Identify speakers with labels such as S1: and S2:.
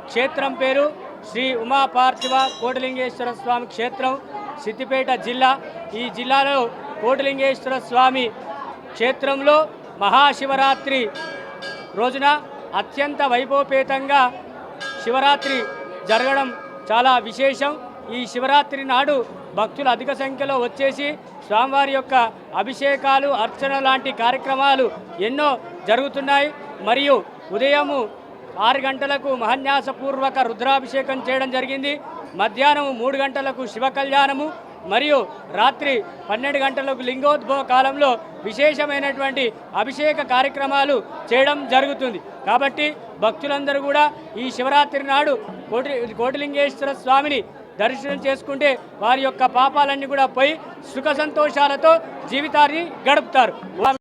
S1: క్షేత్రం పేరు శ్రీ ఉమా పార్థివ కోటిలింగేశ్వర స్వామి క్షేత్రం, సిద్దిపేట జిల్లా. ఈ జిల్లాలో కోటిలింగేశ్వర స్వామి క్షేత్రంలో మహాశివరాత్రి రోజున అత్యంత వైభవపేతంగా శివరాత్రి జరగడం చాలా విశేషం. ఈ శివరాత్రి నాడు భక్తులు అధిక సంఖ్యలో వచ్చేసి స్వామివారి యొక్క అభిషేకాలు, అర్చన లాంటి కార్యక్రమాలు ఎన్నో జరుగుతున్నాయి. మరియు ఉదయము 6 గంటలకు మహాన్యాసపూర్వక రుద్రాభిషేకం చేయడం జరిగింది. మధ్యాహ్నం 3 గంటలకు శివ కళ్యాణము మరియు రాత్రి 12 గంటలకు లింగోద్భవ కాలంలో విశేషమైనటువంటి అభిషేక కార్యక్రమాలు చేయడం జరుగుతుంది. కాబట్టి భక్తులందరూ కూడా ఈ శివరాత్రి నాడు కోటిలింగేశ్వర స్వామిని దర్శనం చేసుకుంటే వారి యొక్క పాపాలన్నీ కూడా పోయి సుఖ సంతోషాలతో జీవితాన్ని గడుపుతారు.